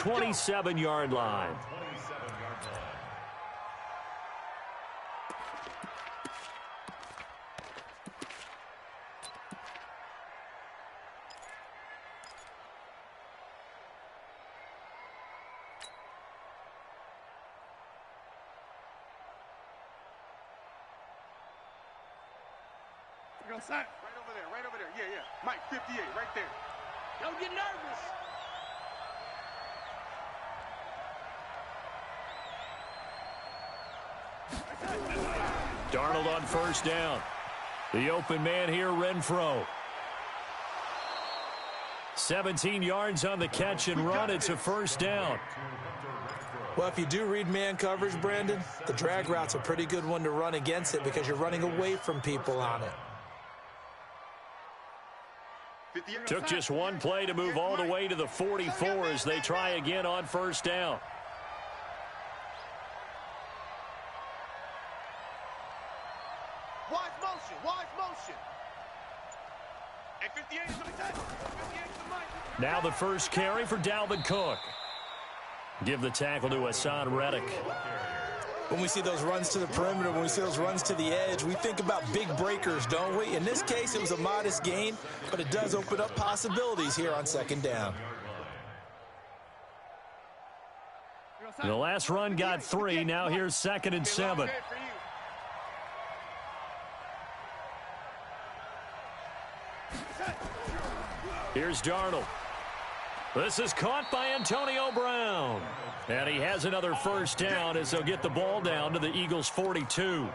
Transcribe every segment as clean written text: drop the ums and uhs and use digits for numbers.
27-yard line. Right over there. Yeah. Mike, 58, right there. Don't get nervous. Darnold on first down. The open man here, Renfro. 17 yards on the catch and run. It's a first down. Well, if you do read man coverage, Brandon, the drag route's a pretty good one to run against it because you're running away from people on it. Took just one play to move all the way to the 44 as they try again on first down. Wide motion. And 58 is going to touch. 58 to Mike. Now the first carry for Dalvin Cook. Give the tackle to Hassan Reddick. When we see those runs to the perimeter, when we see those runs to the edge, we think about big breakers, don't we? In this case, it was a modest gain, but it does open up possibilities here on second down. The last run got 3. Now here's 2nd and 7. Here's Darnold. This is caught by Antonio Brown. And he has another first down as they'll get the ball down to the Eagles' 42.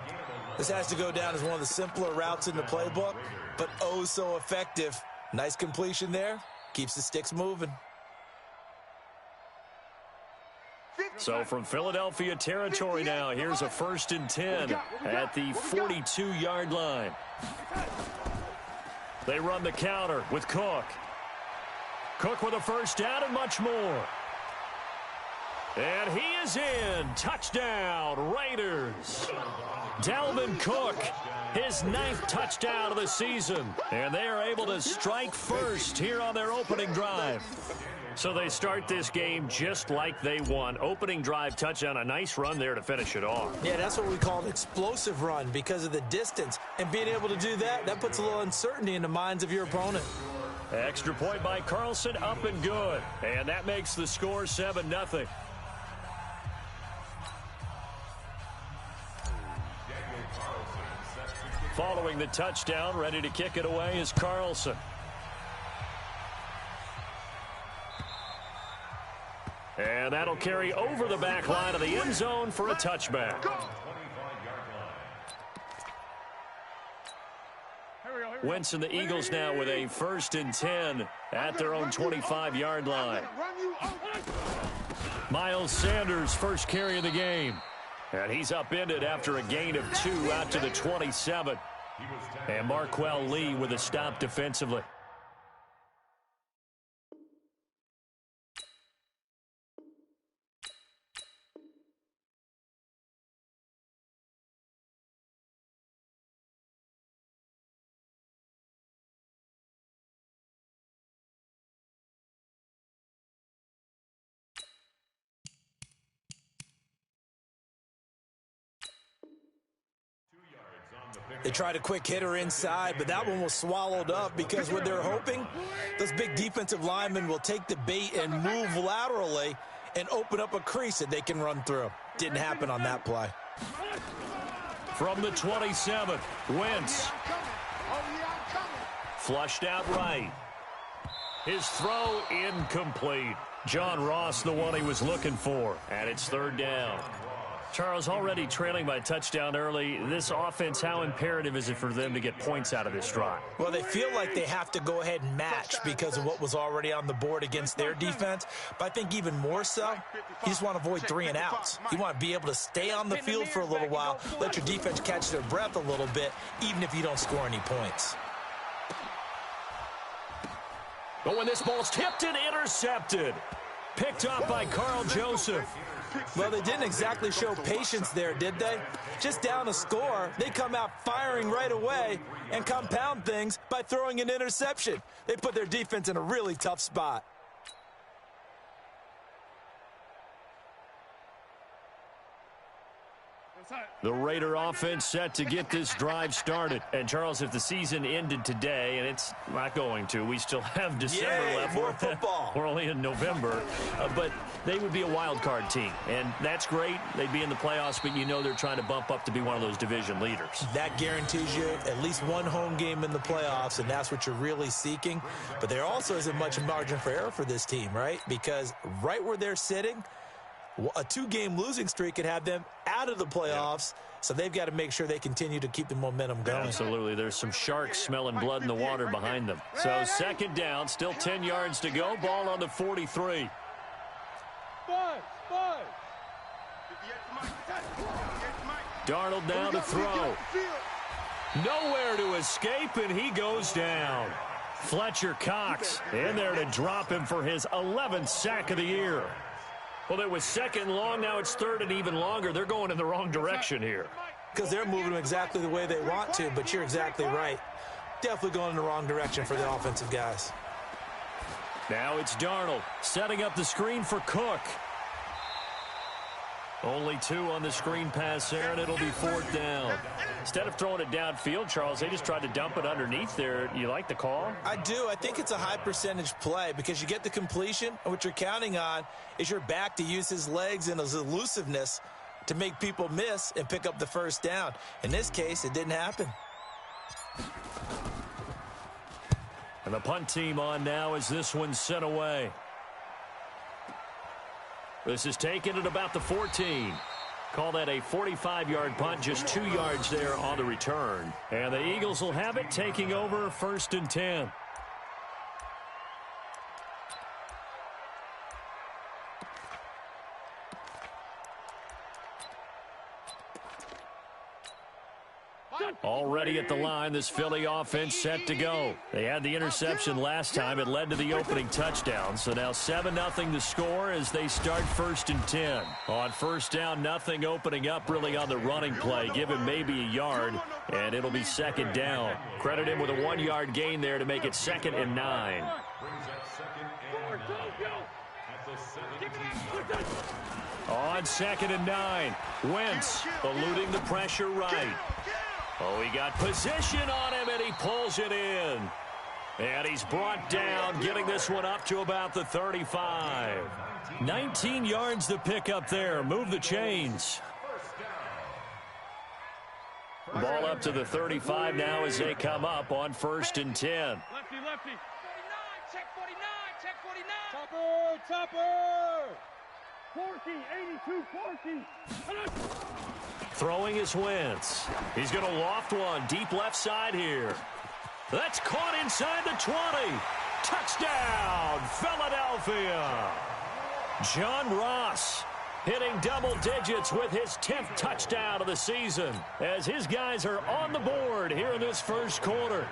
This has to go down as one of the simpler routes in the playbook, but oh so effective. Nice completion there. Keeps the sticks moving. So from Philadelphia territory now, here's a 1st and 10 at the 42-yard line. They run the counter with Cook. Cook with a first down and much more. And he is in. Touchdown, Raiders. Dalvin Cook, his 9th touchdown of the season. And they are able to strike first here on their opening drive. So they start this game just like they won. Opening drive touchdown, a nice run there to finish it off. Yeah, that's what we call an explosive run because of the distance. And being able to do that, that puts a little uncertainty in the minds of your opponent. Extra point by Carlson, up and good. And that makes the score 7-0. Following the touchdown, ready to kick it away is Carlson. And that'll carry over the back line of the end zone for a touchback. Wentz and the Eagles now with a 1st and 10 at their own 25-yard line. Miles Sanders, first carry of the game. And he's upended after a gain of 2 out to the 27. And Marquell Lee with a stop defensively. They tried a quick hitter inside, but that one was swallowed up because what they're hoping, those big defensive linemen will take the bait and move laterally and open up a crease that they can run through. Didn't happen on that play. From the 27, Wentz. Flushed out right. His throw incomplete. John Ross, the one he was looking for, and it's 3rd down. Charles, already trailing by touchdown early. This offense, how imperative is it for them to get points out of this drive? Well, they feel like they have to go ahead and match because of what was already on the board against their defense. But I think even more so, you just want to avoid 3 and outs. You want to be able to stay on the field for a little while, let your defense catch their breath a little bit, even if you don't score any points. But when this ball's tipped and intercepted, picked up by Carl Joseph. Well, they didn't exactly show patience there, did they? Just down a score, they come out firing right away and compound things by throwing an interception. They put their defense in a really tough spot. The Raider offense set to get this drive started. And, Charles, if the season ended today, and it's not going to, we still have December left. More football. We're only in November. But they would be a wild card team. And that's great. They'd be in the playoffs, but you know they're trying to bump up to be one of those division leaders. That guarantees you at least one home game in the playoffs, and that's what you're really seeking. But there also isn't much margin for error for this team, right? Because right where they're sitting, a 2-game losing streak could have them out of the playoffs, so they've got to make sure they continue to keep the momentum going. Absolutely. There's some sharks smelling blood in the water behind them. So second down, still 10 yards to go. Ball on the 43. Darnold now to throw. Nowhere to escape, and he goes down. Fletcher Cox in there to drop him for his 11th sack of the year. Well, it was second long. Now it's third and even longer. They're going in the wrong direction here. Because they're moving them exactly the way they want to, but you're exactly right. Definitely going in the wrong direction for the offensive guys. Now it's Darnold setting up the screen for Cook. Only 2 on the screen pass there, and it'll be 4th down. Instead of throwing it downfield, Charles, they just tried to dump it underneath there. You like the call? I do. I think it's a high percentage play because you get the completion, and what you're counting on is your back to use his legs and his elusiveness to make people miss and pick up the first down. In this case, it didn't happen. And the punt team on now as this one's sent away. This is taken at about the 14. Call that a 45-yard punt, just 2 yards there on the return. And the Eagles will have it, taking over 1st and 10. Already at the line, this Philly offense set to go. They had the interception last time. It led to the opening touchdown. So now 7-0 the score as they start 1st and 10. On first down, nothing opening up really on the running play. Give him maybe a yard, and it'll be 2nd down. Credit him with a 1-yard gain there to make it 2nd and 9. On 2nd and 9, Wentz eluding the pressure right. Oh, he got position on him, and he pulls it in. And he's brought down, getting this one up to about the 35. 19 yards to pick up there. Move the chains. Ball up to the 35 now as they come up on 1st and 10. Lefty. 49, check 49, check 49. Chopper. 40, 82, 40. Throwing is Wentz. He's going to loft one deep left side here. That's caught inside the 20. Touchdown, Philadelphia. John Ross hitting double digits with his 10th touchdown of the season as his guys are on the board here in this first quarter.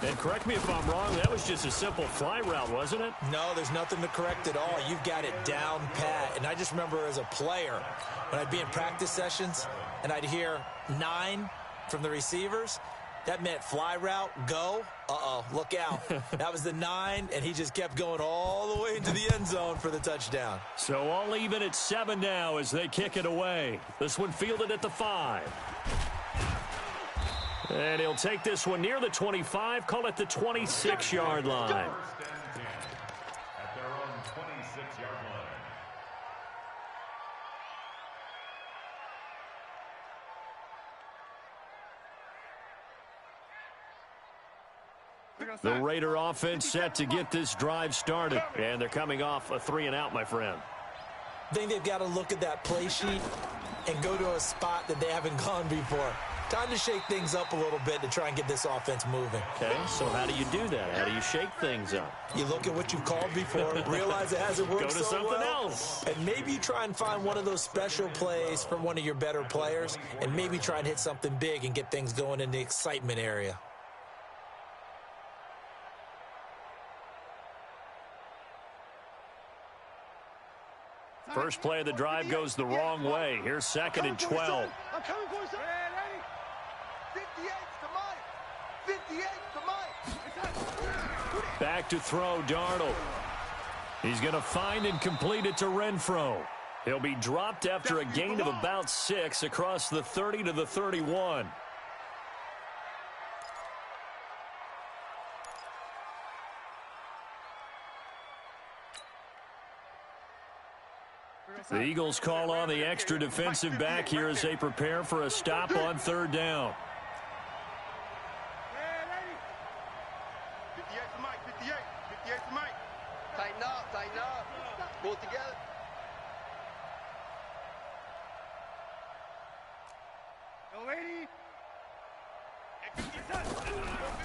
And correct me if I'm wrong, that was just a simple fly route, wasn't it? No, there's nothing to correct at all. You've got it down pat. And I just remember as a player, when I'd be in practice sessions and I'd hear 9 from the receivers, that meant fly route, go. Uh-oh, look out. That was the 9, and he just kept going all the way into the end zone for the touchdown. So all even at 7 now as they kick it away. This one fielded at the 5. And he'll take this one near the 25, call it the 26-yard line. At their own 26-yard line. The Raider offense set to get this drive started. And they're coming off a 3-and-out, my friend. I think they've got to look at that play sheet and go to a spot that they haven't gone before. Time to shake things up a little bit to try and get this offense moving. Okay, so how do you do that? How do you shake things up? You look at what you've called before, realize it hasn't worked Go to so something well, else. and maybe you try and find one of those special plays from one of your better players, and maybe try and hit something big and get things going in the excitement area. First play of the drive goes the wrong way. Here's 2nd and 12. I'm coming for you, son. 58 to Mike. 58 to Mike. Back to throw, Darnold. He's going to find and complete it to Renfro. He'll be dropped after a gain of about 6 across the 30 to the 31. The Eagles call on the extra defensive back here as they prepare for a stop on third down. 58 to Mike, 58. 58 to Mike. Tighten up, tighten up. Pull it together. Go, lady.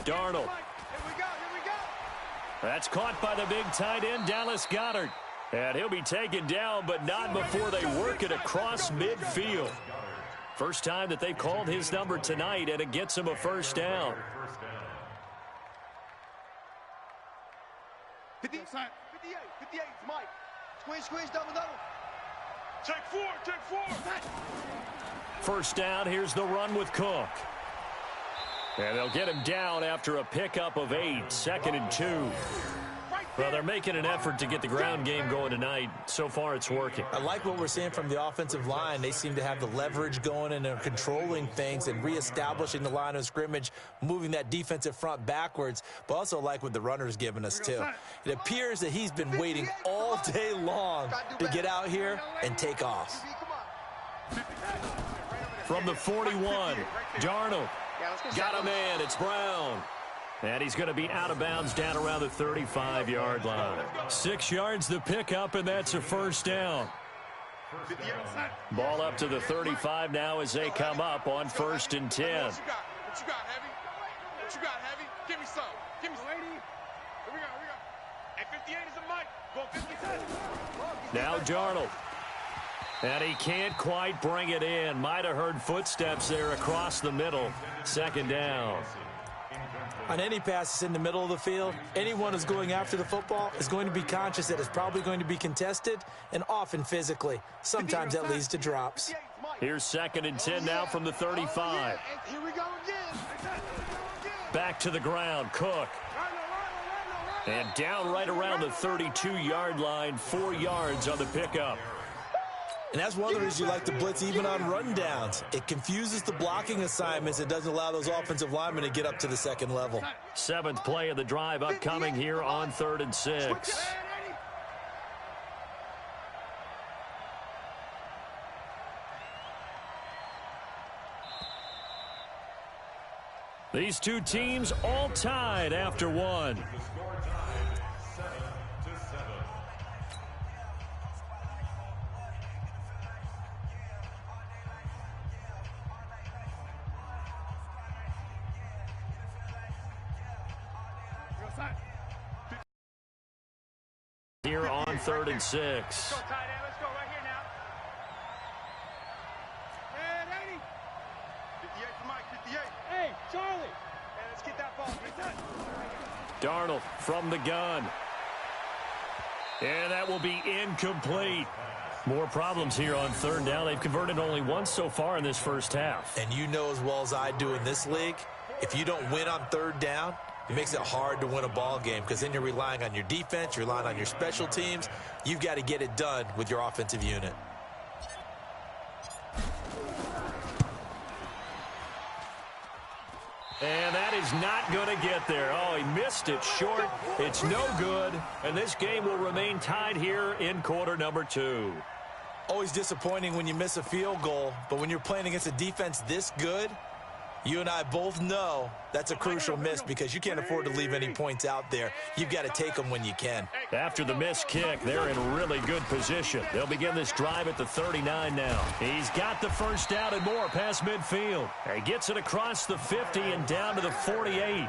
Darnold. Here we go, here we go. That's caught by the big tight end, Dallas Goedert. And he'll be taken down, but not before they work it across midfield. First time that they've called his number tonight, and it gets him a first down. 58, 58, Mike. Squeeze, squeeze, double, double. Take four, take four. First down, here's the run with Cook. And they'll get him down after a pickup of 8, 2nd and 2. Well, they're making an effort to get the ground game going tonight. So far, it's working. I like what we're seeing from the offensive line. They seem to have the leverage going and they're controlling things and reestablishing the line of scrimmage, moving that defensive front backwards, but also like what the runner's giving us, too. It appears that he's been waiting all day long to get out here and take off. From the 41, Darnold. Got a man. It's Brown. And he's going to be out of bounds down around the 35-yard line. 6 yards the pickup, and that's a first down. Ball up to the 35 now as they come up on 1st and 10. What you got, Heavy? What you got, Heavy? Give me some. Give me some. Lady. Here we go. At 58 is a Mike. Go 57. Now Darnold. And he can't quite bring it in. Might have heard footsteps there across the middle. 2nd down. On any passes in the middle of the field, anyone who's going after the football is going to be conscious that it's probably going to be contested and often physically. Sometimes that leads to drops. Here's 2nd and 10 now from the 35. Here we go again. Back to the ground, Cook. And down right around the 32-yard line, 4 yards on the pickup. And that's one of the reasons you like to blitz even on rundowns. It confuses the blocking assignments. It doesn't allow those offensive linemen to get up to the 2nd level. 7th play of the drive upcoming here on 3rd and 6. These two teams all tied after one. Here on 3rd and 6. Let's go, tight end. Let's go right here now. And 80. 58 to Mike, 58. Hey, Charlie. Hey, let's get that ball. Darnold from the gun. And that will be incomplete. More problems here on 3rd down. They've converted only once so far in this first half. And you know as well as I do in this league, if you don't win on 3rd down, it makes it hard to win a ball game because then you're relying on your defense, you're relying on your special teams. You've got to get it done with your offensive unit. And that is not going to get there. Oh, he missed it short. It's no good. And this game will remain tied here in quarter number 2. Always disappointing when you miss a field goal, but when you're playing against a defense this good, you and I both know that's a crucial miss because you can't afford to leave any points out there. You've got to take them when you can. After the missed kick, they're in really good position. They'll begin this drive at the 39 now. He's got the first down and more past midfield. He gets it across the 50 and down to the 48.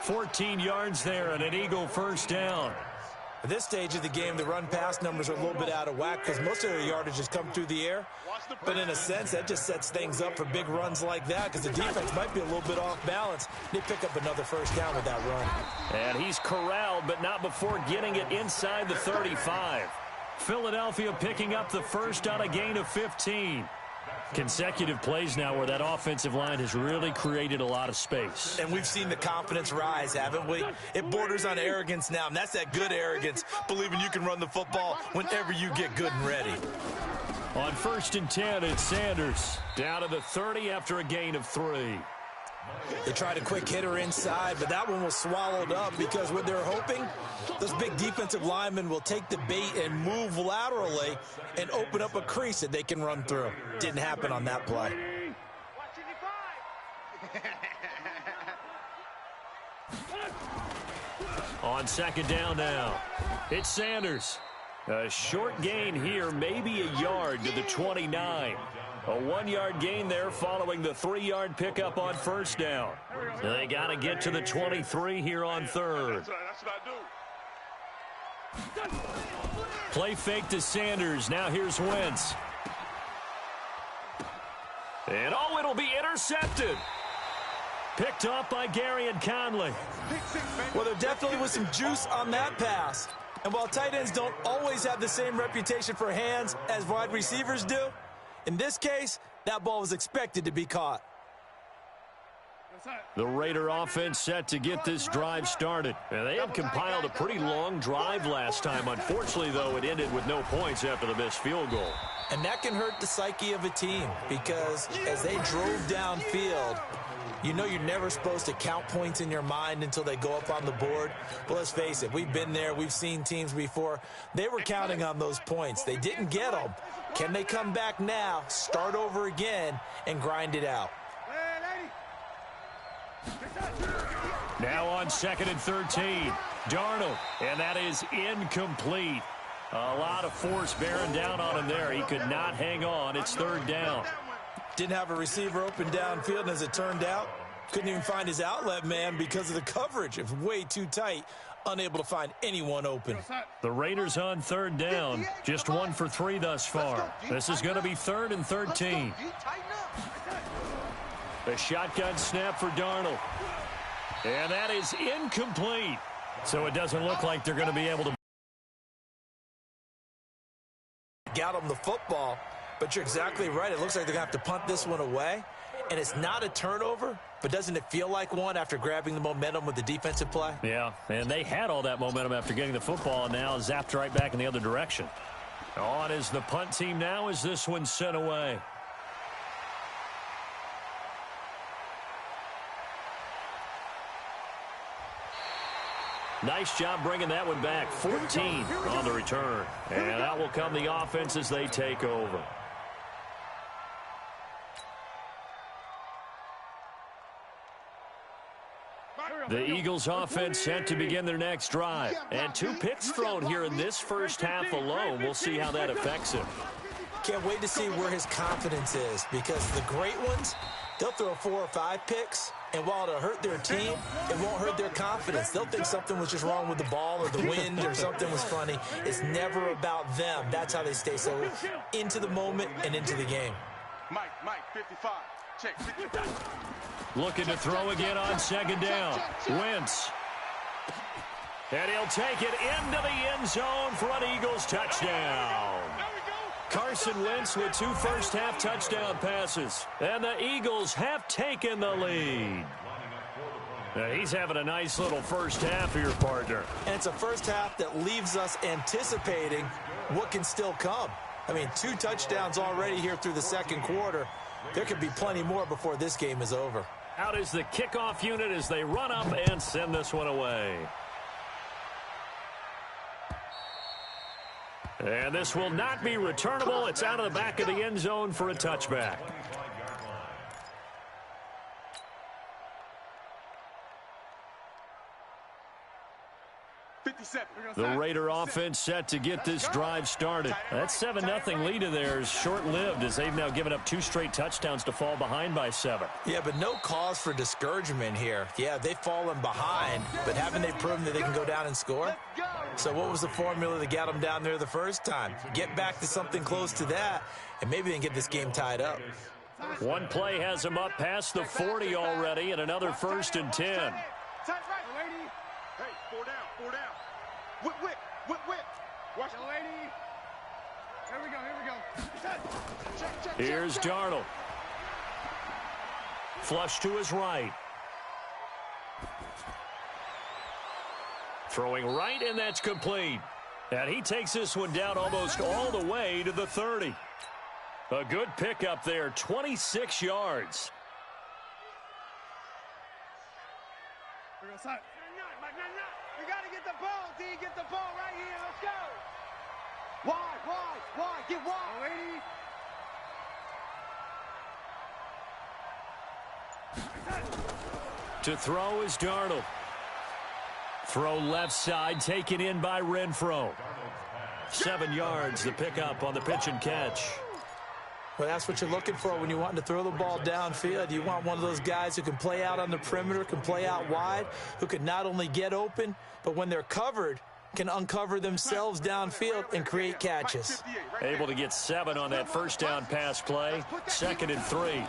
14 yards there and an Eagle first down. At this stage of the game, the run-pass numbers are a little bit out of whack because most of their yardage has come through the air. But in a sense, that just sets things up for big runs like that because the defense might be a little bit off balance. They pick up another first down with that run. And he's corralled, but not before getting it inside the 35. Philadelphia picking up the first on a gain of 15. Consecutive plays now where that offensive line has really created a lot of space. And we've seen the confidence rise, haven't we? It borders on arrogance now, and that's that good arrogance, believing you can run the football whenever you get good and ready. On 1st and 10, it's Sanders. Down to the 30 after a gain of 3. They tried a quick hitter inside, but that one was swallowed up because what they're hoping, those big defensive linemen will take the bait and move laterally and open up a crease that they can run through. Didn't happen on that play. On 2nd down now, it's Sanders. A short gain here, maybe a yard to the 29. A 1-yard gain there following the 3-yard pickup on 1st down. They got to get to the 23 here on 3rd. That's what I do. Play fake to Sanders. Now here's Wentz. And it'll be intercepted. Picked off by Gary and Conley. Well, there definitely was some juice on that pass. And while tight ends don't always have the same reputation for hands as wide receivers do, in this case, that ball was expected to be caught. The Raider offense set to get this drive started. And they had compiled a pretty long drive last time. Unfortunately, though, it ended with no points after the missed field goal. And that can hurt the psyche of a team because as they drove downfield, you know you're never supposed to count points in your mind until they go up on the board. But let's face it, we've been there. We've seen teams before. They were counting on those points. They didn't get them. Can they come back now, start over again, and grind it out? Now on 2nd and 13, Darnold, and that is incomplete. A lot of force bearing down on him there. He could not hang on. It's 3rd down. Didn't have a receiver open downfield, and as it turned out, couldn't even find his outlet man because of the coverage. It was way too tight, unable to find anyone open. The Raiders on 3rd down, just 1 for 3 thus far. This is going to be 3rd and 13. The shotgun snap for Darnold. And that is incomplete. So it doesn't look like they're going to be able to got him the football, but you're exactly right. It looks like they're going to have to punt this one away. And it's not a turnover, but doesn't it feel like one after grabbing the momentum with the defensive play? Yeah, and they had all that momentum after getting the football and now zapped right back in the other direction. On is the punt team now as this one's sent away. Nice job bringing that one back. 14 on the return. And that will come the offense as they take over. The Eagles offense set to begin their next drive. And 2 picks thrown here in this first half alone. We'll see how that affects him. Can't wait to see where his confidence is because the great ones, they'll throw 4 or 5 picks, and while it'll hurt their team, it won't hurt their confidence. They'll think something was just wrong with the ball or the wind or something was funny. It's never about them. That's how they stay so into the moment and into the game. Mike, 55. Check, 55. Looking to throw again on 2nd down. Wentz. And he'll take it into the end zone for an Eagles touchdown. Carson Wentz with 2 first-half touchdown passes. And the Eagles have taken the lead. He's having a nice little first half here, partner. And it's a first half that leaves us anticipating what can still come. I mean, 2 touchdowns already here through the second quarter. There could be plenty more before this game is over. Out is the kickoff unit as they run up and send this one away. And this will not be returnable. It's out of the back of the end zone for a touchback. The Raider offense set to get this drive started. That 7-0 lead of theirs short-lived as they've now given up 2 straight touchdowns to fall behind by 7. Yeah, but no cause for discouragement here. Yeah, they've fallen behind, but haven't they proven that they can go down and score? So what was the formula that got them down there the first time? Get back to something close to that, and maybe they can get this game tied up. One play has them up past the 40 already, and another 1st and 10. Hey, 4 down, 4 down. Whip. Watch the lady. Here we go. Check. Here's Darnold. Flush to his right. Throwing right, and that's complete. And he takes this one down almost all the way to the 30. A good pickup there, 26 yards. We got to get the ball, D. Get the ball right here. Let's go. Wide. Get wide. Lady. To throw is Darnold. Throw left side, taken in by Renfro. 7 yards, the pickup on the pitch and catch. Well, that's what you're looking for when you want to throw the ball downfield. You want one of those guys who can play out on the perimeter, can play out wide, who can not only get open, but when they're covered, can uncover themselves downfield and create catches. Able to get 7 on that first down pass play. 2nd and 3.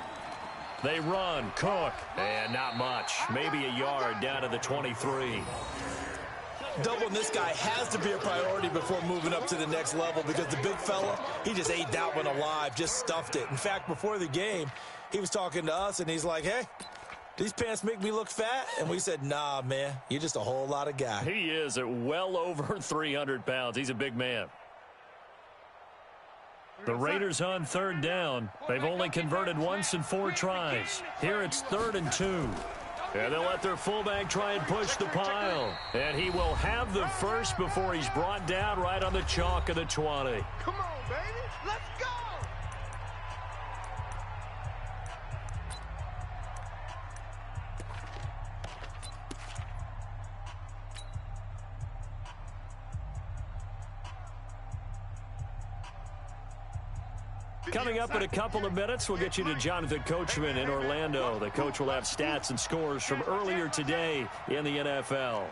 They run, Cook, and not much. Maybe a yard down to the 23. Doubling this guy has to be a priority before moving up to the next level because the big fella, he just ate that one alive, just stuffed it. In fact, before the game, he was talking to us, and he's like, hey, these pants make me look fat? And we said, nah, man, you're just a whole lot of guy. He is at well over 300 pounds. He's a big man. The Raiders on 3rd down. They've only converted once in 4 tries. Here it's 3rd and 2. And they'll let their fullback try and push the pile. And he will have the first before he's brought down right on the chalk of the 20. Come on, baby. Let's go. Coming up in a couple of minutes, we'll get you to Jonathan Coachman in Orlando. The coach will have stats and scores from earlier today in the NFL.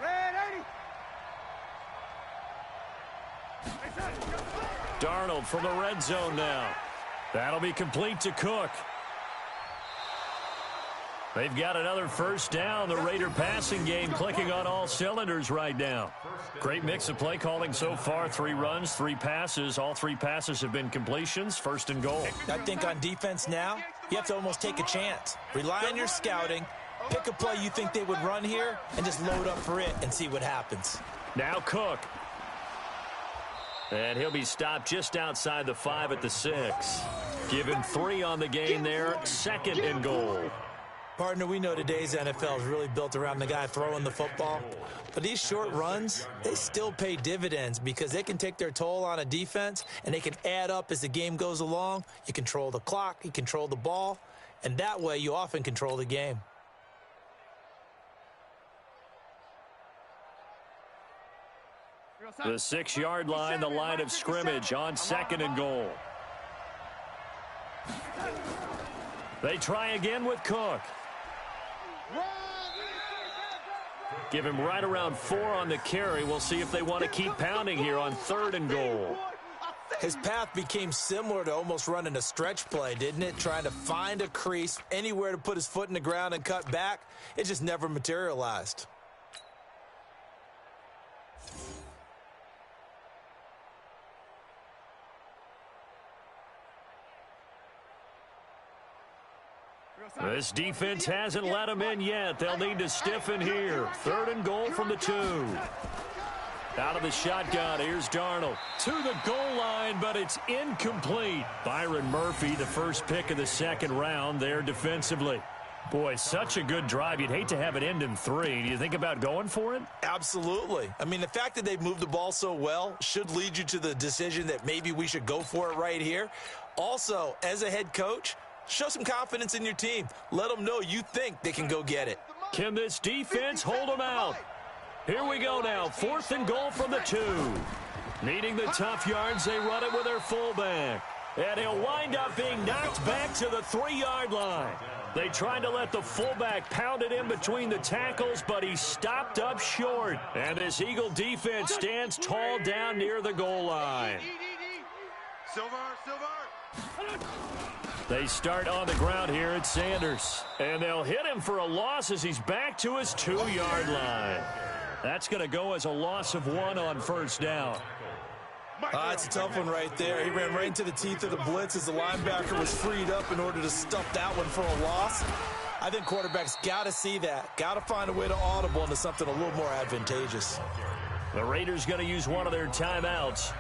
Darnold from the red zone now. That'll be complete to Cook. They've got another first down. The Raider passing game clicking on all cylinders right now. Great mix of play calling so far. 3 runs, 3 passes. All 3 passes have been completions. 1st and goal. I think on defense now, you have to almost take a chance. Rely on your scouting. Pick a play you think they would run here and just load up for it and see what happens. Now Cook. And he'll be stopped just outside the 5 at the 6. Given 3 on the game there. 2nd and goal. Partner, we know today's NFL is really built around the guy throwing the football. But these short runs, they still pay dividends because they can take their toll on a defense and they can add up as the game goes along. You control the clock, you control the ball, and that way you often control the game. The 6-yard line, the line of scrimmage on 2nd and goal. They try again with Cook. Give him right around 4 on the carry. We'll see if they want to keep pounding here on 3rd and goal. His path became similar to almost running a stretch play, didn't it? Trying to find a crease, anywhere to put his foot in the ground and cut back. It just never materialized. This defense hasn't let him in yet. They'll need to stiffen here. 3rd and goal from the 2. Out of the shotgun, here's Darnold. To the goal line, but it's incomplete. Byron Murphy, the first pick of the 2nd round there defensively. Boy, such a good drive. You'd hate to have it end in 3. Do you think about going for it? Absolutely. I mean, the fact that they've moved the ball so well should lead you to the decision that maybe we should go for it right here. Also, as a head coach, show some confidence in your team. Let them know you think they can go get it. Can this defense hold them out? Here we go now. 4th and goal from the 2. Needing the tough yards, they run it with their fullback. And he'll wind up being knocked back to the 3-yard line. They tried to let the fullback pound it in between the tackles, but he stopped up short. And this Eagle defense stands tall down near the goal line. Silver. They start on the ground here at Sanders. And they'll hit him for a loss as he's back to his 2-yard line. That's going to go as a loss of 1 on 1st down. It's a tough one right there. He ran right into the teeth of the blitz as the linebacker was freed up in order to stuff that one for a loss. I think quarterbacks got to see that. Got to find a way to audible into something a little more advantageous. The Raiders going to use one of their timeouts.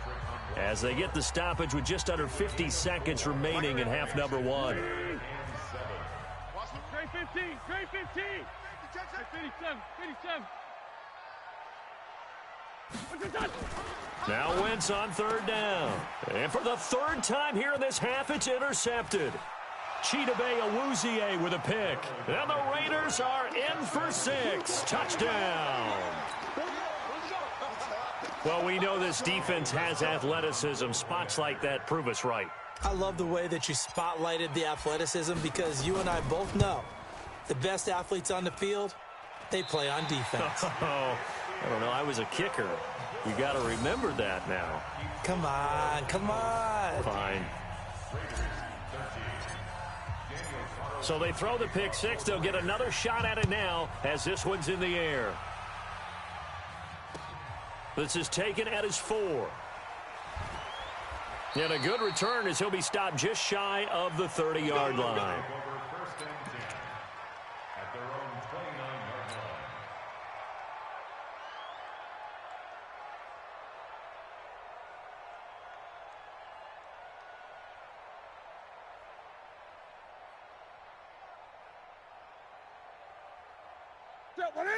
as they get the stoppage with just under 50 seconds remaining in half number one. Grade 15, grade 15. 57, 57. Now Wentz on third down. And for the third time here in this half, it's intercepted. Chidobe Awuzie with a pick. And the Raiders are in for 6. Touchdown. Well, we know this defense has athleticism. Spots like that prove us right. I love the way that you spotlighted the athleticism because you and I both know the best athletes on the field, they play on defense. Oh, I don't know. I was a kicker. You got to remember that now. Come on, come on. Fine. So they throw the pick six. They'll get another shot at it now as this one's in the air. This is taken at his 4. And a good return as he'll be stopped just shy of the 30-yard line.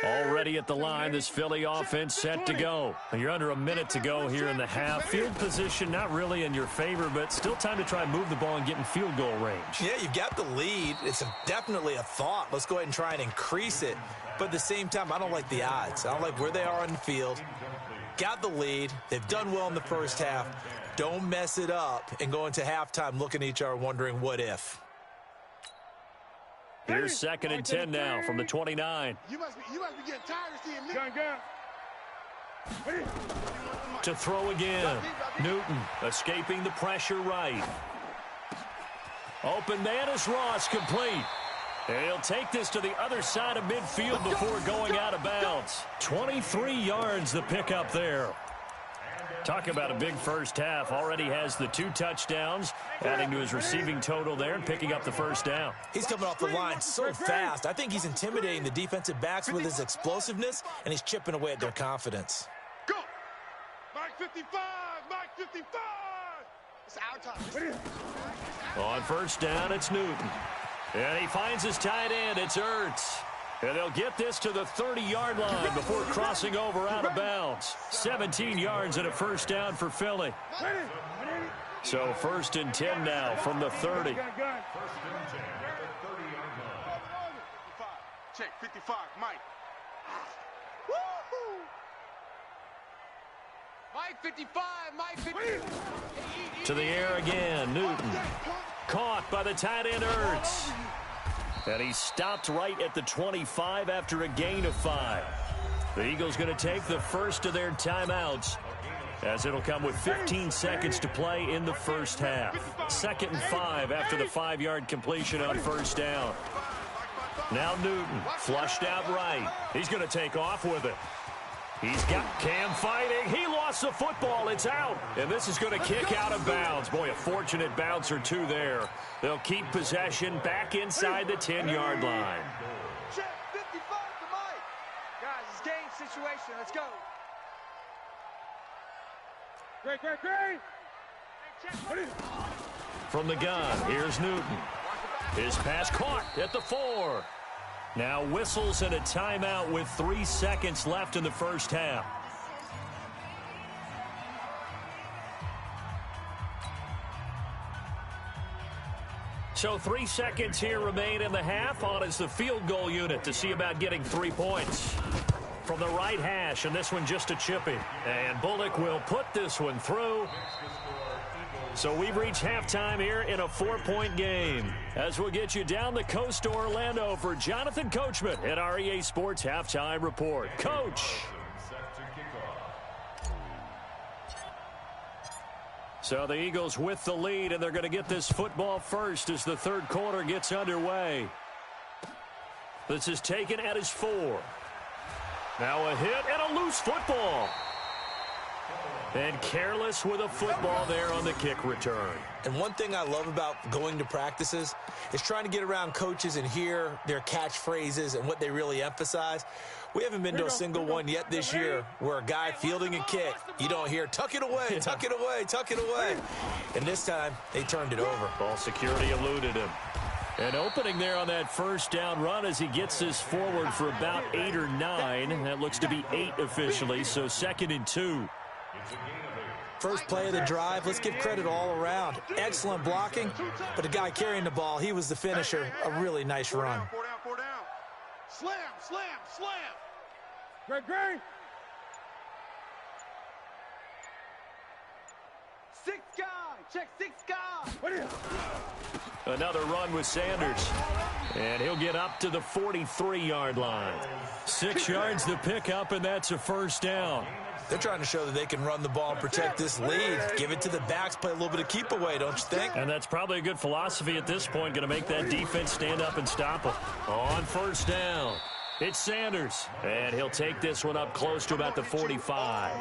Already at the line, this Philly offense set to go. You're under a minute to go here in the half. Field position not really in your favor, but still time to try and move the ball and get in field goal range. Yeah, you've got the lead. It's definitely a thought. Let's go ahead and try and increase it. But at the same time, I don't like the odds. I don't like where they are on the field. Got the lead. They've done well in the first half. Don't mess it up and go into halftime looking at each other wondering what if. Here's 2nd and 10 now from the 29. You must be getting tired of seeing me. Gun. To throw again. Newton escaping the pressure right. Open man is Ross, complete. And he'll take this to the other side of midfield before going out of bounds. 23 yards the pickup there. Talk about a big first half. Already has the 2 touchdowns, adding to his receiving total there and picking up the first down. He's coming off the line so fast. I think he's intimidating the defensive backs with his explosiveness, and he's chipping away at their confidence. Go! Mike 55! Mike 55! It's our time. On first down, it's Newton. And he finds his tight end. It's Ertz. And they'll get this to the 30-yard line before crossing over out of bounds. 17 yards and a first down for Philly. So 1st and 10 now from the 30. Check 55, Mike. Mike 55, Mike 55. To the air again, Newton. Caught by the tight end Ertz. And he stopped right at the 25 after a gain of 5. The Eagles going to take the first of their timeouts as it'll come with 15 seconds to play in the first half. 2nd and 5 after the 5-yard completion on first down. Now Newton flushed out right. He's going to take off with it. He's got Cam fighting. He lost the football. It's out. And this is going to kick out of bounds. Boy, a fortunate bounce or two there. They'll keep possession back inside the 10-yard line. Check 55 to Mike. Guys, it's game situation. Let's go. Great. From the gun, here's Newton. His pass caught at the 4. Now whistles and a timeout with 3 seconds left in the first half. So 3 seconds here remain in the half. On is the field goal unit to see about getting 3 points. From the right hash, and this one just a chippy. And Bullock will put this one through. So we've reached halftime here in a 4-point game. As we'll get you down the coast to Orlando for Jonathan Coachman at our EA Sports Halftime Report. Coach. So the Eagles with the lead, and they're going to get this football first as the third quarter gets underway. This is taken at his 4. Now a hit and a loose football. And careless with a football there on the kick return. And one thing I love about going to practices is trying to get around coaches and hear their catchphrases and what they really emphasize. We haven't been to a single one yet this year where a guy fielding a kick, you don't hear, tuck it away, tuck it away, tuck it away. And this time, they turned it over. Ball security eluded him. An opening there on that first down run as he gets this forward for about 8 or 9. That looks to be 8 officially, so 2nd and 2. First play of the drive, let's give credit all around. Excellent blocking, but the guy carrying the ball, he was the finisher. A really nice run. 4 down. Slam, slam, slam. Great. 6 guy, check 6 guy. Another run with Sanders. And he'll get up to the 43-yard line. 6 yards to pick up, and that's a first down. They're trying to show that they can run the ball and protect this lead. Give it to the backs, play a little bit of keep away, don't you think? And that's probably a good philosophy at this point, going to make that defense stand up and stop them. On first down, it's Sanders. And he'll take this one up close to about the 45.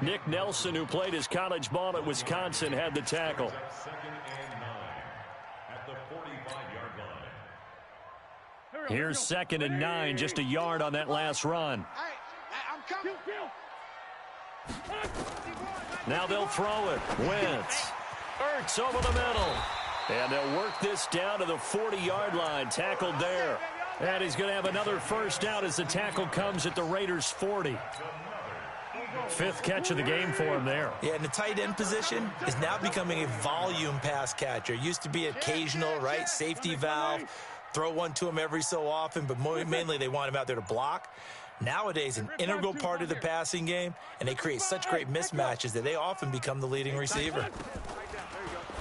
Nick Nelson, who played his college ball at Wisconsin, had the tackle. 2nd and 9 at the 45-yard line. Here's 2nd and 9, just a yard on that last run. Hey, I'm coming. Now they'll throw it. Wentz. Ertz over the middle. And they'll work this down to the 40-yard line. Tackled there. And he's going to have another first down as the tackle comes at the Raiders' 40. 5th catch of the game for him there. Yeah, and the tight end position is now becoming a volume pass catcher. Used to be occasional, right? Safety valve. Throw one to him every so often, but mainly they want him out there to block. Nowadays, an integral part of the passing game, and they create such great mismatches that they often become the leading receiver.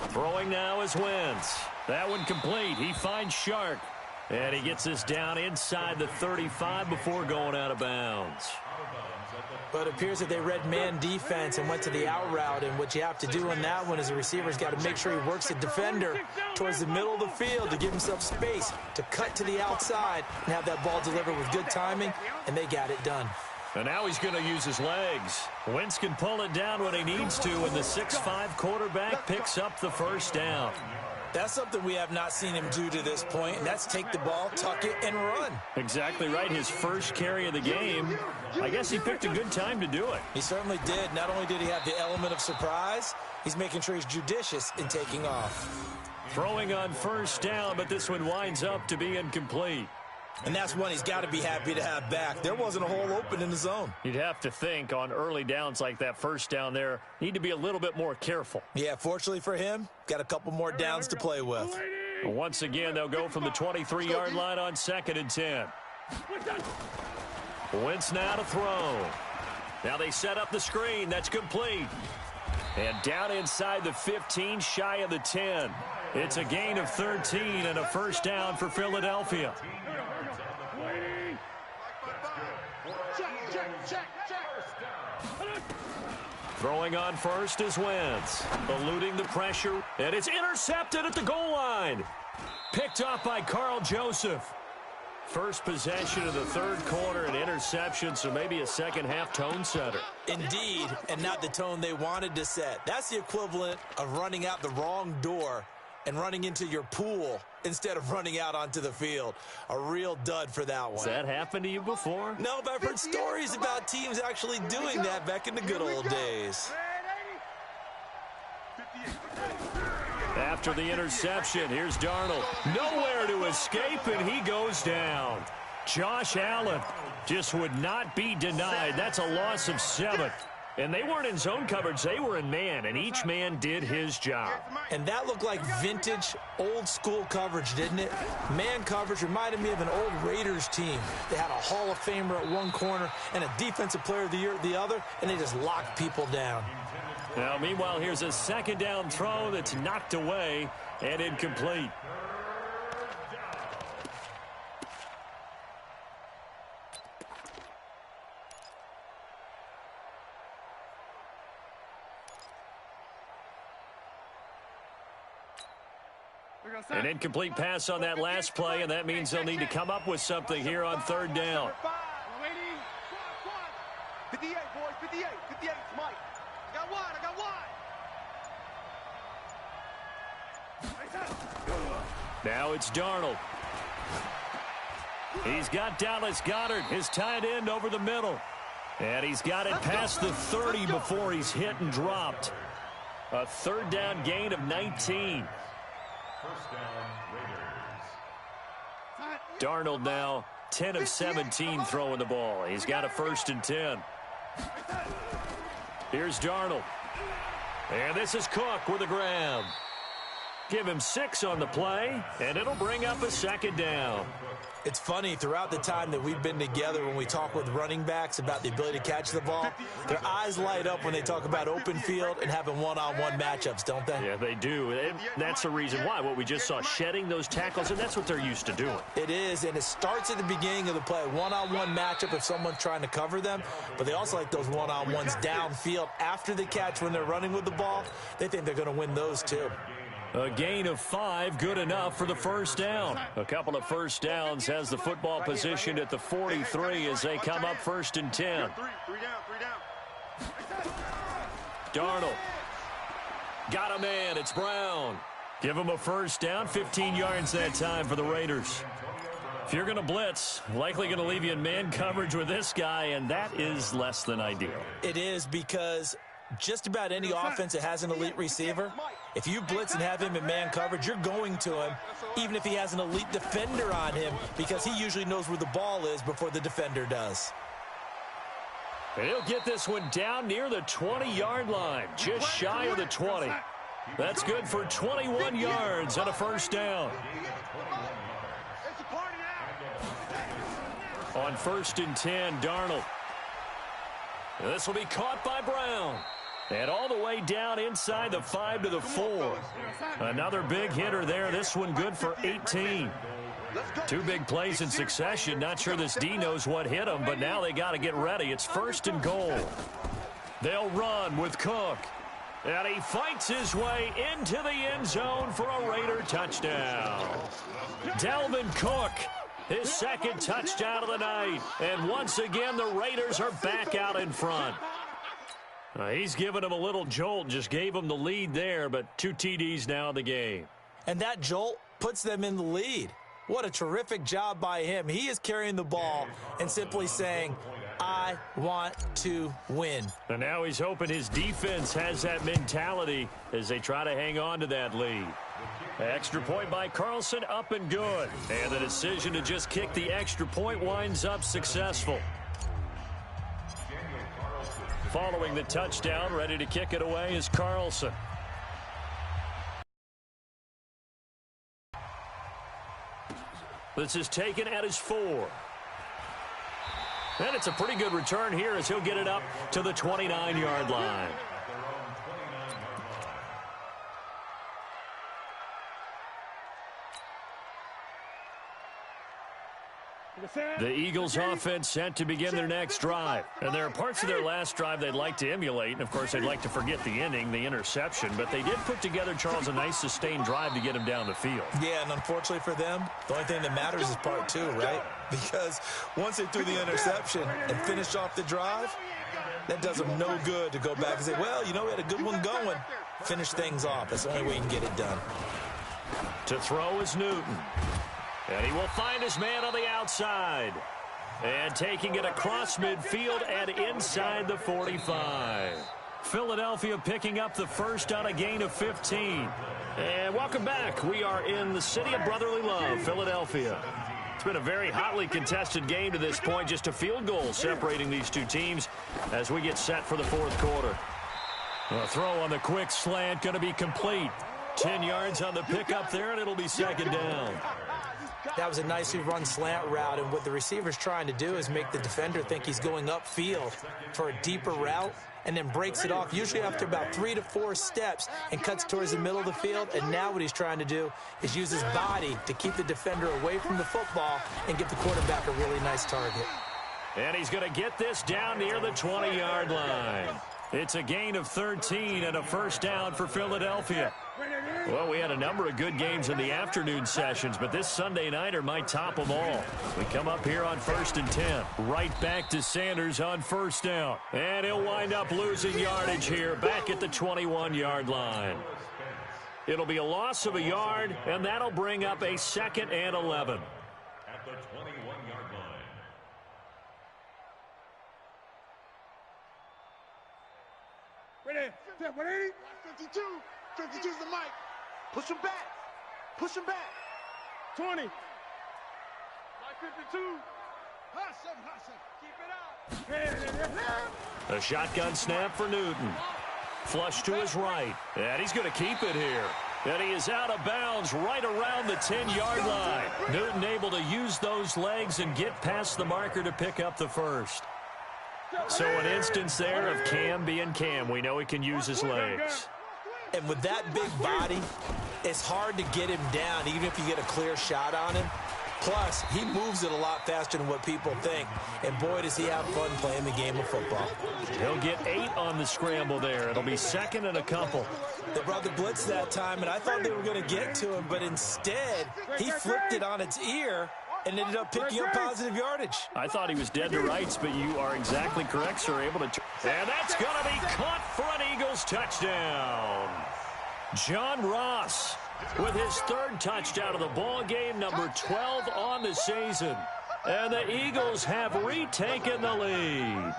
Throwing now is Wentz. That one complete. He finds Shark. And he gets this down inside the 35 before going out of bounds. But it appears that they read man defense and went to the out route, and what you have to do on that one is the receiver's got to make sure he works the defender towards the middle of the field to give himself space to cut to the outside and have that ball delivered with good timing, and they got it done. And now he's going to use his legs. Wentz can pull it down when he needs to, and the 6'5" quarterback picks up the first down. That's something we have not seen him do to this point, and that's take the ball, tuck it, and run. Exactly right. His first carry of the game. I guess he picked a good time to do it. He certainly did. Not only did he have the element of surprise, he's making sure he's judicious in taking off. Throwing on first down, but this one winds up to be incomplete. And that's one he's got to be happy to have back. There wasn't a hole open in the zone. You'd have to think on early downs like that first down there, need to be a little bit more careful. Yeah, fortunately for him, got a couple more downs to play with. Once again, they'll go from the 23-yard line on 2nd and 10. Wentz now to throw. Now they set up the screen. That's complete. And down inside the 15, shy of the 10. It's a gain of 13 and a first down for Philadelphia. Throwing on first is Wentz. Eluding the pressure. And it's intercepted at the goal line. Picked off by Carl Joseph. First possession of the third quarter, an interception, so maybe a second-half tone setter. Indeed, and not the tone they wanted to set. That's the equivalent of running out the wrong door and running into your pool instead of running out onto the field. A real dud for that one. Has that happened to you before? No, but I've heard stories about teams actually doing that back in the good old days. After the interception, here's Darnold. Nowhere to escape, and he goes down. Josh Allen just would not be denied. That's a loss of 7. And they weren't in zone coverage. They were in man, and each man did his job. And that looked like vintage, old-school coverage, didn't it? Man coverage reminded me of an old Raiders team. They had a Hall of Famer at one corner and a Defensive Player of the Year at the other, and they just locked people down. Now, meanwhile, here's a second down throw that's knocked away and incomplete. An incomplete pass on that last play, and that means they'll need to come up with something here on third down. 58, boys, 58, 58, Mike. got wide. I got wide. Now it's Darnold. He's got Dallas Goedert, his tight end, over the middle. And he's got it past the 30 before he's hit and dropped. A third down gain of 19. First down, Raiders. Darnold now 10 of 17 throwing the ball. He's got a 1st and 10. Here's Darnold. And this is Cook with a grab. Give him 6 on the play, and it'll bring up a 2nd down. It's funny, throughout the time that we've been together, when we talk with running backs about the ability to catch the ball, their eyes light up when they talk about open field and having one-on-one matchups, don't they? Yeah, they do. And that's the reason why. What we just saw, shedding those tackles, and that's what they're used to doing. It is, and it starts at the beginning of the play. One-on-one matchup if someone's trying to cover them, but they also like those one-on-ones downfield after the catch when they're running with the ball. They think they're going to win those too. A gain of 5, good enough for the 1st down. A couple of 1st downs has the football positioned at the 43 as they come up 1st and 10. Darnold. Got a man. It's Brown. Give him a 1st down. 15 yards that time for the Raiders. If you're going to blitz, likely going to leave you in man coverage with this guy, and that is less than ideal. It is, because just about any offense that has an elite receiver, if you blitz and have him in man coverage, you're going to him, even if he has an elite defender on him, because he usually knows where the ball is before the defender does. And he'll get this one down near the 20-yard line, just shy of the 20. That's good for 21 yards and a 1st down. On 1st and 10, Darnold. This will be caught by Brown. And all the way down inside the 5 to the 4. Another big hitter there. This one good for 18. 2 big plays in succession. Not sure this D knows what hit him, but now they got to get ready. It's 1st and goal. They'll run with Cook. And he fights his way into the end zone for a Raider touchdown. Dalvin Cook, his 2nd touchdown of the night. And once again, the Raiders are back out in front. He's given him a little jolt, just gave him the lead there, but 2 TDs now in the game. And that jolt puts them in the lead. What a terrific job by him. He is carrying the ball and simply saying, I want to win. And now he's hoping his defense has that mentality as they try to hang on to that lead. Extra point by Carlson, up and good. And the decision to just kick the extra point winds up successful. Following the touchdown, ready to kick it away is Carlson. This is taken at his 4. And it's a pretty good return here as he'll get it up to the 29-yard line. The Eagles offense set to begin their next drive. And there are parts of their last drive they'd like to emulate. And, of course, they'd like to forget the inning, the interception. But they did put together, Charles, a nice sustained drive to get him down the field. Yeah, and unfortunately for them, the only thing that matters is part 2, right? Because once they threw the interception and finished off the drive, that does them no good to go back and say, well, you know, we had a good one going. Finish things off. That's the only way you can get it done. To throw is Newton. And he will find his man on the outside. And taking it across midfield and inside the 45. Philadelphia picking up the first on a gain of 15. And welcome back. We are in the city of brotherly love, Philadelphia. It's been a very hotly contested game to this point. Just a field goal separating these two teams as we get set for the 4th quarter. A throw on the quick slant going to be complete. 10 yards on the pickup there, and it'll be 2nd down. That was a nicely run slant route, and what the receiver's trying to do is make the defender think he's going upfield for a deeper route, and then breaks it off, usually after about 3 to 4 steps, and cuts towards the middle of the field. And now what he's trying to do is use his body to keep the defender away from the football and give the quarterback a really nice target. And he's going to get this down near the 20-yard line. It's a gain of 13 and a 1st down for Philadelphia. Well, we had a number of good games in the afternoon sessions, but this Sunday nighter might top them all. We come up here on 1st and 10. Right back to Sanders on 1st down. And he'll wind up losing yardage here back at the 21-yard line. It'll be a loss of a yard, and that'll bring up a 2nd and 11. At the 21-yard line. Ready? 52. 52's the mic. Push him back. Push him back. 20. Mike 52. Hot seven. Keep it up. A shotgun snap for Newton. Flush to his right. And he's going to keep it here. And he is out of bounds right around the 10-yard line. Newton able to use those legs and get past the marker to pick up the first. So an instance there of Cam being Cam. We know he can use his legs. And with that big body, it's hard to get him down, even if you get a clear shot on him. Plus, he moves it a lot faster than what people think. And boy, does he have fun playing the game of football. He'll get 8 on the scramble there. It'll be 2nd and a couple. They brought the blitz that time, and I thought they were going to get to him, but instead, he flipped it on its ear and ended up picking up positive yardage. I thought he was dead to rights, but you are exactly correct, sir. Able to, and that's going to be caught for an Eagles touchdown. John Ross with his 3rd touchdown of the ball game, number 12 on the season. And the Eagles have retaken the lead.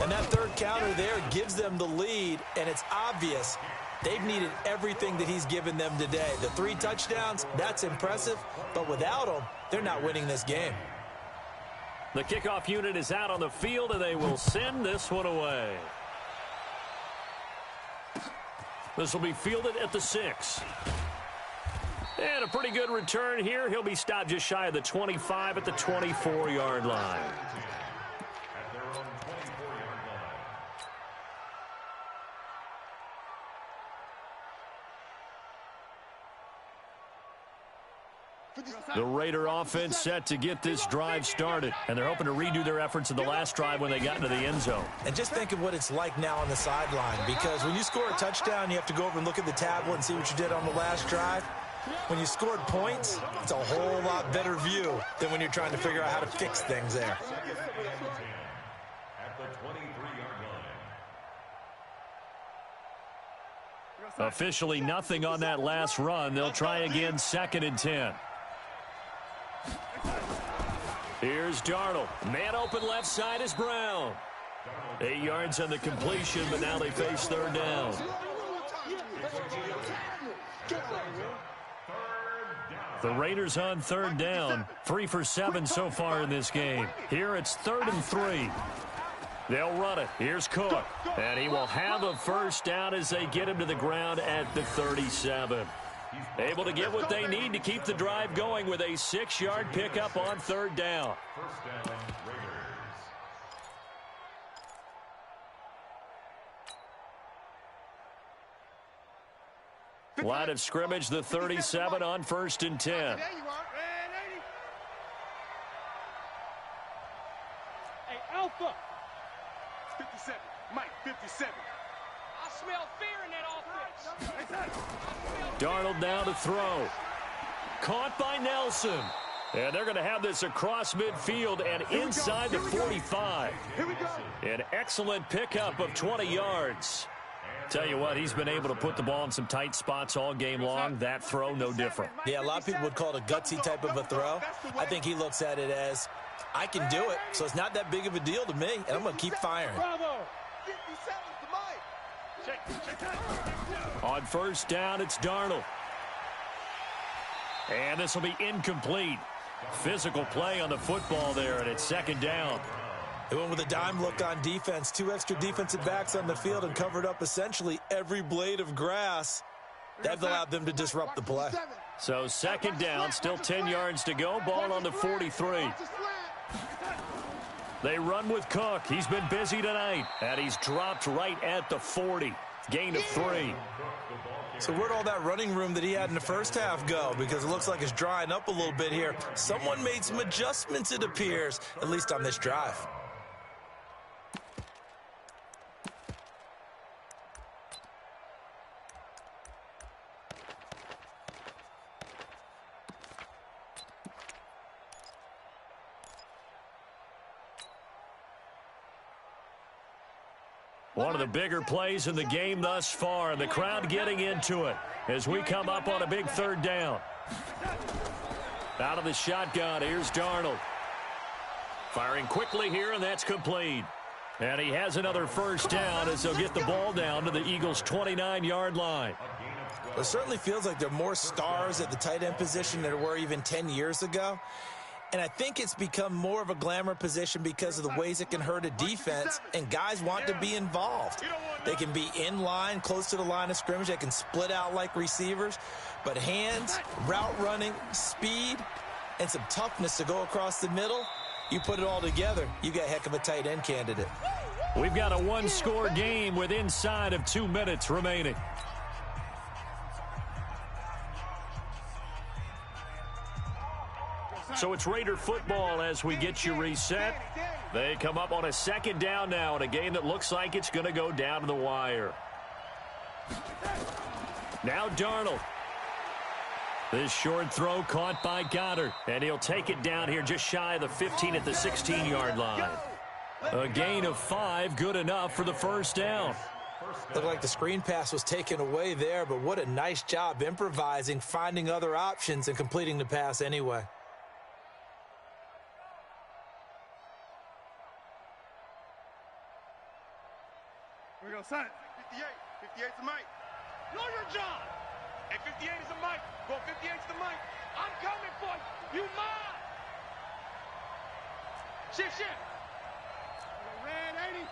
And that 3rd counter there gives them the lead, and it's obvious they've needed everything that he's given them today. The 3 touchdowns, that's impressive, but without him, they're not winning this game. The kickoff unit is out on the field, and they will send this one away. This will be fielded at the 6. And a pretty good return here. He'll be stopped just shy of the 25 at the 24-yard line. At their own 24-yard line. The Raider offense set to get this drive started, and they're hoping to redo their efforts in the last drive when they got into the end zone. And just think of what it's like now on the sideline, because when you score a touchdown, you have to go over and look at the tablet and see what you did on the last drive. When you scored points, it's a whole lot better view than when you're trying to figure out how to fix things there. At the 23-yard line. Officially nothing on that last run. They'll try again, 2nd and 10. Here's Darnold. Man open left side is Brown. 8 yards on the completion, but now they face 3rd down. The Raiders on 3rd down. 3 for 7 so far in this game. Here it's 3rd and 3. They'll run it. Here's Cook. And he will have a 1st down as they get him to the ground at the 37. Able to get what they need to keep the drive going with a 6-yard pickup on 3rd down. 1st down, Raiders. Line of scrimmage, the 37 on 1st and 10. There you are. Hey, Alpha. 57. Mike, 57. I smell fear in that offense. Darnold now to throw. Caught by Nelson. And they're going to have this across midfield and inside the 45. Here we go. An excellent pickup of 20 yards. Tell you what, he's been able to put the ball in some tight spots all game long. That throw, no different. Yeah, a lot of people would call it a gutsy type of a throw. I think he looks at it as, I can do it, so it's not that big of a deal to me, and I'm going to keep firing. Bravo. On 1st down, it's Darnold. And this will be incomplete. Physical play on the football there, and it's 2nd down. They went with a dime look on defense. 2 extra defensive backs on the field and covered up essentially every blade of grass. That allowed them to disrupt the play. So 2nd down, still 10 yards to go. Ball on the 43. They run with Cook. He's been busy tonight. And he's dropped right at the 40. Gain of 3. So where'd all that running room that he had in the first half go? Because it looks like it's drying up a little bit here. Someone made some adjustments, it appears, at least on this drive. One of the bigger plays in the game thus far, and the crowd getting into it as we come up on a big third down. Out of the shotgun, here's Darnold. Firing quickly here, and that's complete. And he has another first down as they'll get the ball down to the Eagles' 29-yard line. It certainly feels like there are more stars at the tight end position than there were even 10 years ago. And I think it's become more of a glamour position because of the ways it can hurt a defense, and guys want to be involved. They can be in line, close to the line of scrimmage. They can split out like receivers. But hands, route running, speed, and some toughness to go across the middle, you put it all together, you got a heck of a tight end candidate. We've got a one-score game with inside of 2 minutes remaining. So it's Raider football as we get you reset. They come up on a second down now in a game that looks like it's going to go down to the wire. Now Darnold. This short throw caught by Goddard, and he'll take it down here just shy of the 15 at the 16-yard line. A gain of 5, good enough for the first down. Looked like the screen pass was taken away there, but what a nice job improvising, finding other options, and completing the pass anyway. Here we go, son. 58. 58's the mic. Know your job. And 58 is the mic. Go 58's the mic. I'm coming for you. You mine. Shit. Red 80.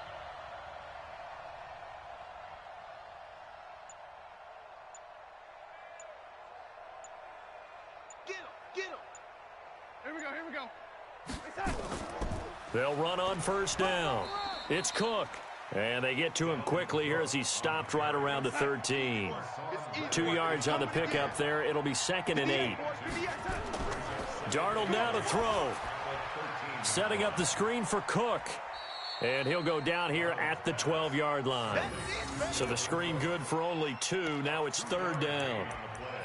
Get him. Here we go. They'll run on first down. It's Cook. And they get to him quickly here as he's stopped right around the 13. 2 yards on the pickup there. It'll be 2nd and 8. Darnold now to throw. Setting up the screen for Cook. And he'll go down here at the 12-yard line. So the screen good for only 2. Now it's 3rd down.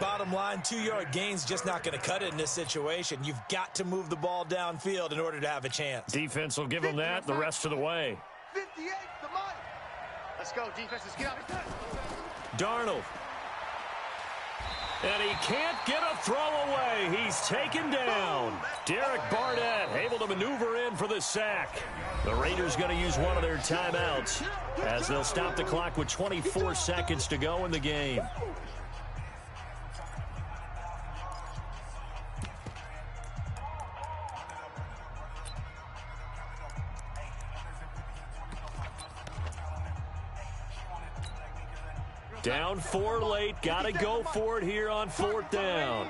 Bottom line, 2-yard gain's just not going to cut it in this situation. You've got to move the ball downfield in order to have a chance. Defense will give him that the rest of the way. 58's the mic. Let's go, defense. Let's get out. Darnold. And he can't get a throw away. He's taken down. Derek Barnett able to maneuver in for the sack. The Raiders going to use one of their timeouts as they'll stop the clock with 24 seconds to go in the game. Down 4 late. Got to go for it here on 4th down.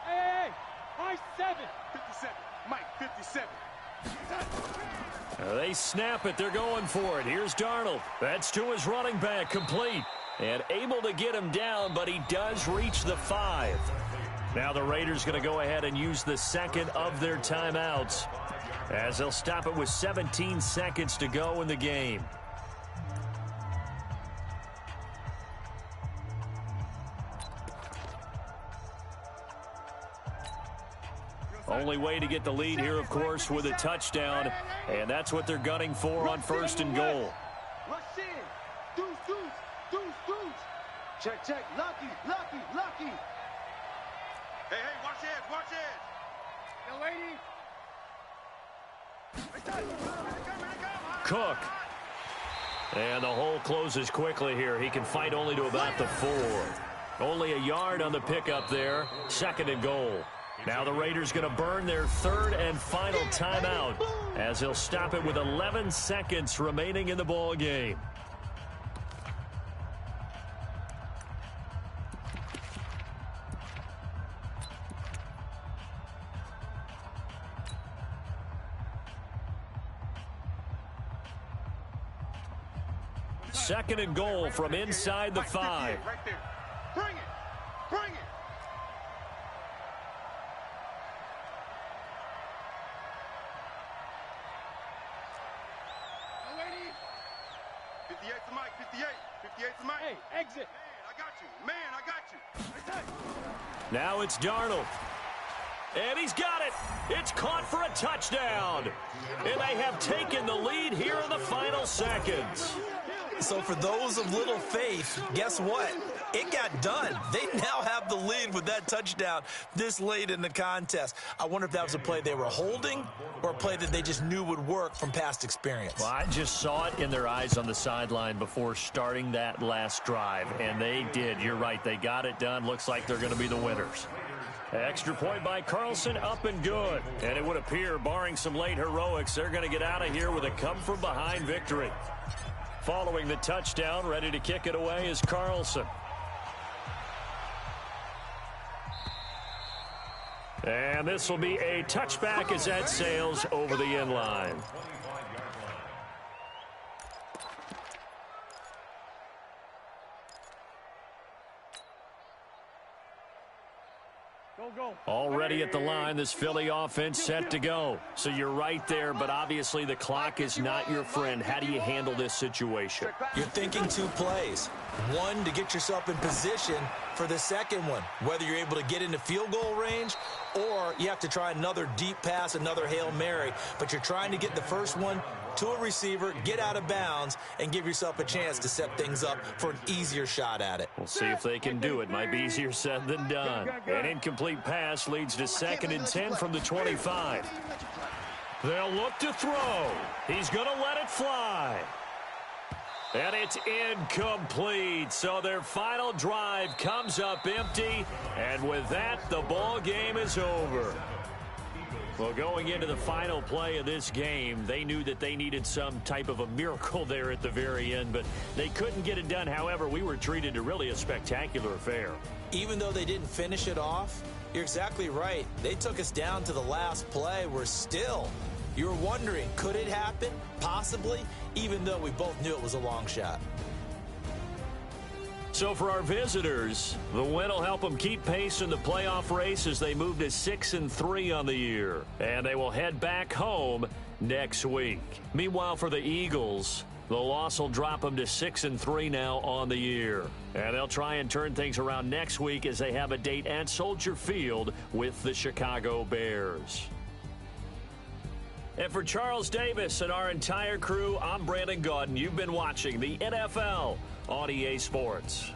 Hey, high 7. 57. Mike, 57. They snap it. They're going for it. Here's Darnold. That's to his running back. Complete. And able to get him down, but he does reach the 5. Now the Raiders going to go ahead and use the second of their timeouts, as they'll stop it with 17 seconds to go in the game. Only way to get the lead here, of course, with a touchdown, and that's what they're gunning for on 1st and goal. Rush in. Deuce. Check. Lucky. Hey, watch it. Yo, lady. Cook. And the hole closes quickly here. He can fight only to about the 4. Only a yard on the pickup there. 2nd and goal. Now the Raiders going to burn their 3rd and final timeout, as they'll stop it with 11 seconds remaining in the ball game. Second and goal from inside the 5. Right there. Bring it. Yo, lady. 58's the mic. 58's the mic. Hey, exit. Man, I got you. Now it's Darnold. And he's got it. It's caught for a touchdown. And they have taken the lead here in the final seconds. So for those of little faith, guess what? It got done. They now have the lead with that touchdown this late in the contest. I wonder if that was a play they were holding or a play that they just knew would work from past experience. Well, I just saw it in their eyes on the sideline before starting that last drive, and they did. You're right. They got it done. Looks like they're going to be the winners. Extra point by Carlson, up and good. And it would appear, barring some late heroics, they're going to get out of here with a come-from-behind victory. Following the touchdown, ready to kick it away is Carlson. And this will be a touchback as that sails over the end line. Already at the line, this Philly offense set to go. So you're right there, but obviously the clock is not your friend. How do you handle this situation? You're thinking two plays. One, to get yourself in position for the second one, whether you're able to get into field goal range or you have to try another deep pass, another Hail Mary. But you're trying to get the first one to a receiver, get out of bounds, and give yourself a chance to set things up for an easier shot at it. We'll see if they can do it. Might be easier said than done. An incomplete pass leads to 2nd and 10 from the 25. They'll look to throw. He's going to let it fly. And it's incomplete. So their final drive comes up empty. And with that, the ball game is over. Well, going into the final play of this game, they knew that they needed some type of a miracle there at the very end, but they couldn't get it done. However, we were treated to really a spectacular affair. Even though they didn't finish it off, you're exactly right. They took us down to the last play. We're still, you were wondering, could it happen? Possibly, even though we both knew it was a long shot. So for our visitors, the win will help them keep pace in the playoff race as they move to 6-3 on the year. And they will head back home next week. Meanwhile, for the Eagles, the loss will drop them to 6-3 now on the year. And they'll try and turn things around next week as they have a date at Soldier Field with the Chicago Bears. And for Charles Davis and our entire crew, I'm Brandon Gaudin. You've been watching the NFL on EA Sports.